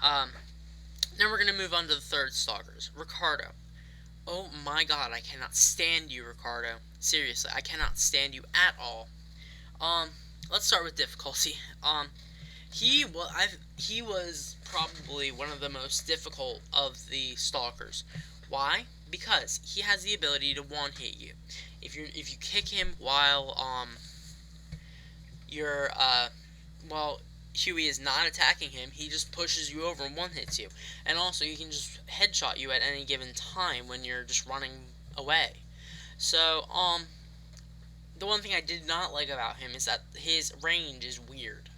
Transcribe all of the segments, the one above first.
Um, Now we're gonna move on to the third stalkers, Ricardo. Oh my God, I cannot stand you, Ricardo. Seriously, I cannot stand you at all. Um, let's start with difficulty. He was probably one of the most difficult of the stalkers. Why? Because he has the ability to one hit you. If you kick him while you're while Huey is not attacking him, he just pushes you over and one hits you. And also, he can just headshot you at any given time when you're just running away. So, the one thing I did not like about him is that his range is weird.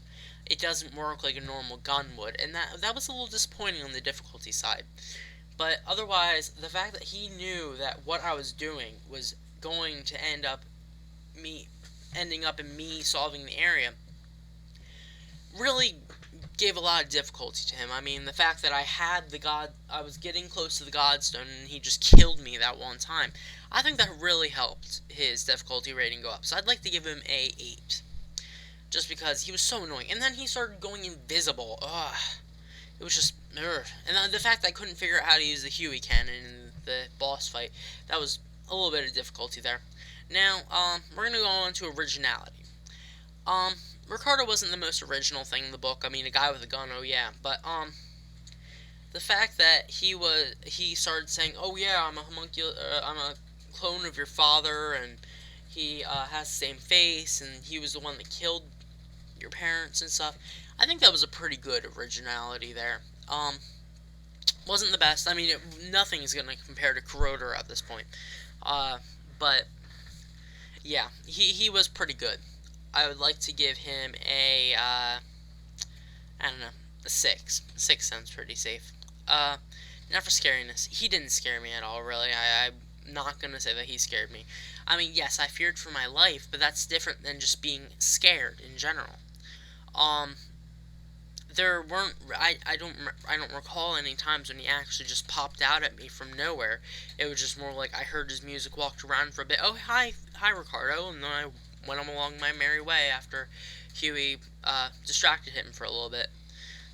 It doesn't work like a normal gun would, and that was a little disappointing on the difficulty side. But otherwise, the fact that he knew that what I was doing was going to ending up in me solving the area really gave a lot of difficulty to him. I mean, the fact that I was getting close to the Godstone and he just killed me that one time, I think that really helped his difficulty rating go up. So I'd like to give him a 8. Just because he was so annoying. And then he started going invisible. Ugh. It was just, ugh. And the fact that I couldn't figure out how to use the Huey cannon in the boss fight, that was a little bit of difficulty there. Now, we're going to go on to originality. Ricardo wasn't the most original thing in the book. I mean, a guy with a gun, oh yeah. But, the fact that he started saying, oh yeah, I'm a clone of your father, and he has the same face, and he was the one that killed your parents and stuff. I think that was a pretty good originality there. Wasn't the best. I mean, nothing is going to compare to Corrodor at this point. But, yeah, he was pretty good. I would like to give him I don't know, a 6. 6 sounds pretty safe. Now for scariness. He didn't scare me at all, really. I'm not going to say that he scared me. I mean, yes, I feared for my life, but that's different than just being scared in general. There weren't, I don't recall any times when he actually just popped out at me from nowhere. It was just more like I heard his music, walked around for a bit. Oh, hi, Ricardo, and then I went along my merry way after Huey distracted him for a little bit.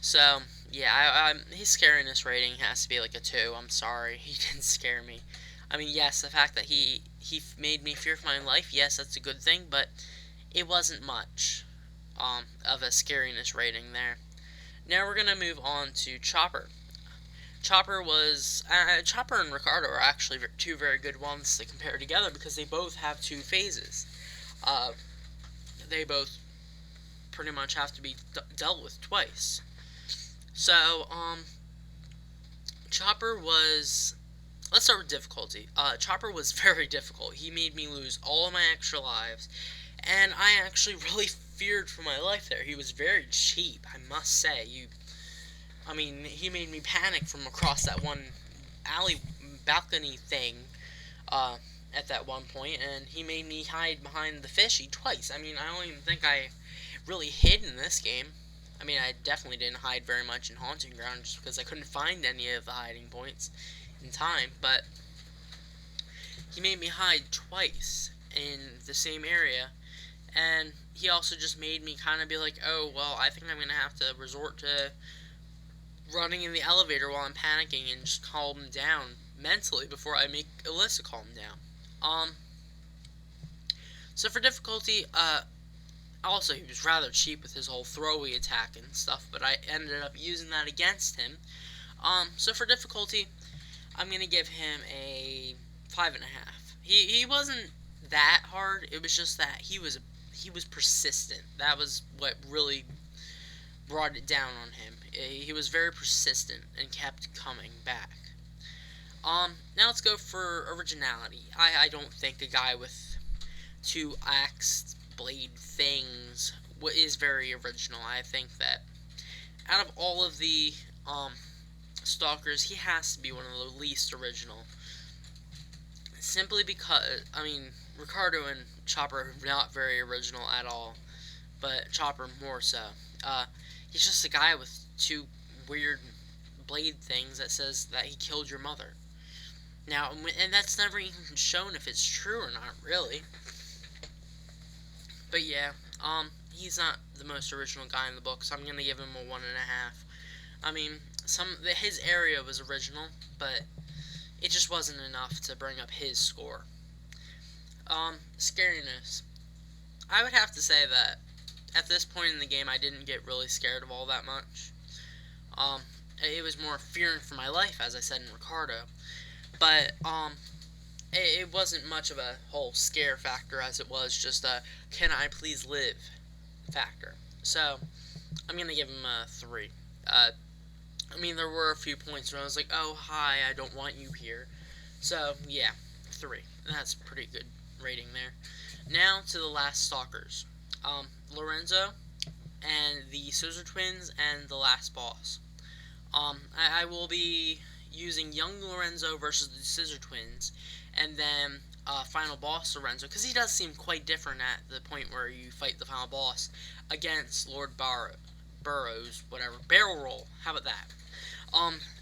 So, yeah, his scariness rating has to be like a 2. I'm sorry, he didn't scare me. I mean, yes, the fact that he made me fear for my life, yes, that's a good thing, but it wasn't much of a scariness rating there. Now we're going to move on to Chopper. Chopper and Ricardo are actually two very good ones to compare together because they both have 2 phases. They both pretty much have to be dealt with twice. So, Chopper was... Let's start with difficulty. Chopper was very difficult. He made me lose all of my extra lives, and I actually really feared for my life there. He was very cheap, I must say. He made me panic from across that one alley balcony thing at that one point, and he made me hide behind the fishy twice. I mean, I don't even think I really hid in this game. I mean, I definitely didn't hide very much in Haunting Ground just because I couldn't find any of the hiding points in time, but he made me hide twice in the same area, and he also just made me kind of be like, oh, well, I think I'm going to have to resort to running in the elevator while I'm panicking and just calm down mentally before I make Alyssa calm down. So for difficulty, also, he was rather cheap with his whole throwy attack and stuff, but I ended up using that against him. So for difficulty, I'm going to give him a 5.5. He wasn't that hard, it was just that he was persistent. That was what really brought it down on him. He was very persistent and kept coming back. Now let's go for originality. I don't think a guy with 2 axe blade things is very original. I think that out of all of the stalkers, he has to be one of the least original. Simply because, Ricardo and Chopper are not very original at all, but Chopper more so. He's just a guy with 2 weird blade things that says that he killed your mother. Now, and that's never even shown if it's true or not, really. But yeah, he's not the most original guy in the book, so I'm gonna give him a 1.5. his area was original, but it just wasn't enough to bring up his score. Scariness. I would have to say that at this point in the game, I didn't get really scared of all that much. It was more fearing for my life, as I said in Ricardo. But, it wasn't much of a whole scare factor as it was just a can I please live factor. So, I'm going to give him a 3. There were a few points where I was like, oh, hi, I don't want you here. So, yeah, 3. That's a pretty good rating there. Now to the last stalkers. Lorenzo and the Scissor Twins and the last boss. I will be using young Lorenzo versus the Scissor Twins, and then final boss Lorenzo, because he does seem quite different at the point where you fight the final boss against Lord Burrows, whatever. Barrel roll. How about that?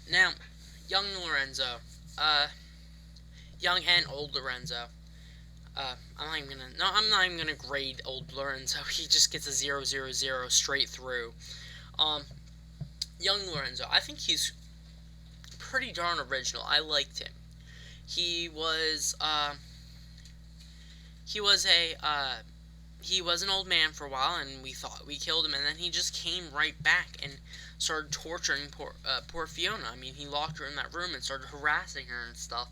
Now, young Lorenzo, young and old Lorenzo. I'm not even gonna grade old Lorenzo. He just gets a 0-0-0 straight through. Young Lorenzo, I think he's pretty darn original. I liked him. He was an old man for a while, and we thought we killed him, and then he just came right back and started torturing poor Fiona. He locked her in that room and started harassing her and stuff.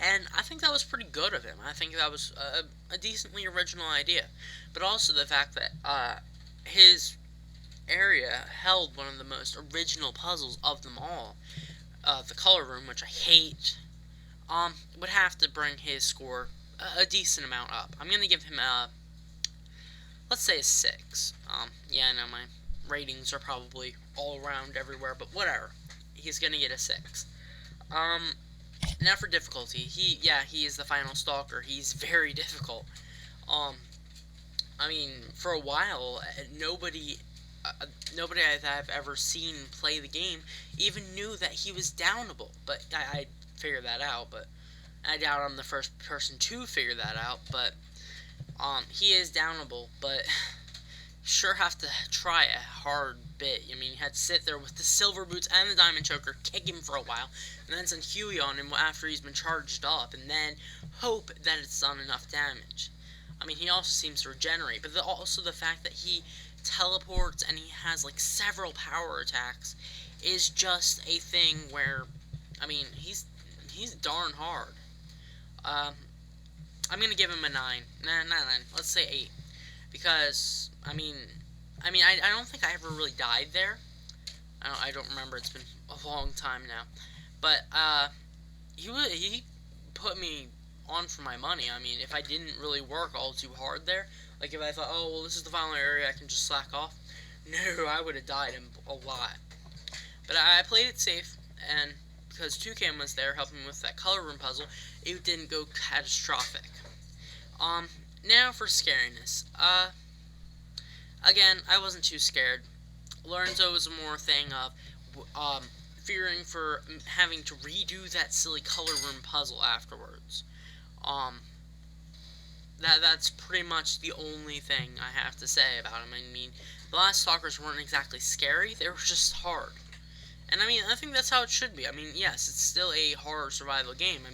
And I think that was pretty good of him. I think that was a decently original idea. But also the fact that his area held one of the most original puzzles of them all. The color room, which I hate, would have to bring his score a decent amount up. I'm going to give him let's say a 6. Yeah, I know my ratings are probably all around everywhere, but whatever. He's going to get a 6. Now for difficulty. He is the final stalker. He's very difficult. For a while, nobody I've ever seen play the game even knew that he was downable. But I figured that out, but I doubt I'm the first person to figure that out. But he is downable, but sure have to try a hard bit. You had to sit there with the silver boots and the diamond choker, kick him for a while, and then send Huey on him after he's been charged up, and then hope that it's done enough damage. He also seems to regenerate, but also the fact that he teleports and he has like several power attacks is just a thing where, he's darn hard. I'm gonna give him a 9. Not 9. Let's say 8, because I don't think I ever really died there. I don't remember. It's been a long time now, but he put me on for my money. If I didn't really work all too hard there, like if I thought, oh well, this is the final area, I can just slack off. No, I would have died a lot. But I played it safe, and because Toucan was there helping me with that color room puzzle, it didn't go catastrophic. Now for scariness. Again, I wasn't too scared. Lorenzo was more a thing of fearing for having to redo that silly color room puzzle afterwards. That's pretty much the only thing I have to say about him. The last stalkers weren't exactly scary, they were just hard. And I think that's how it should be. Yes, it's still a horror survival game.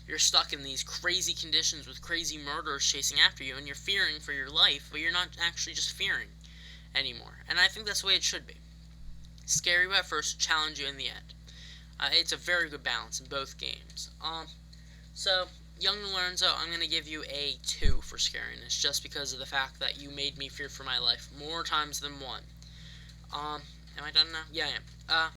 You're stuck in these crazy conditions with crazy murderers chasing after you, and you're fearing for your life, but you're not actually just fearing anymore. And I think that's the way it should be. Scare you at first, challenge you in the end. It's a very good balance in both games. So, young Lorenzo, I'm going to give you a 2 for scariness, just because of the fact that you made me fear for my life more times than one. Am I done now? Yeah, I am.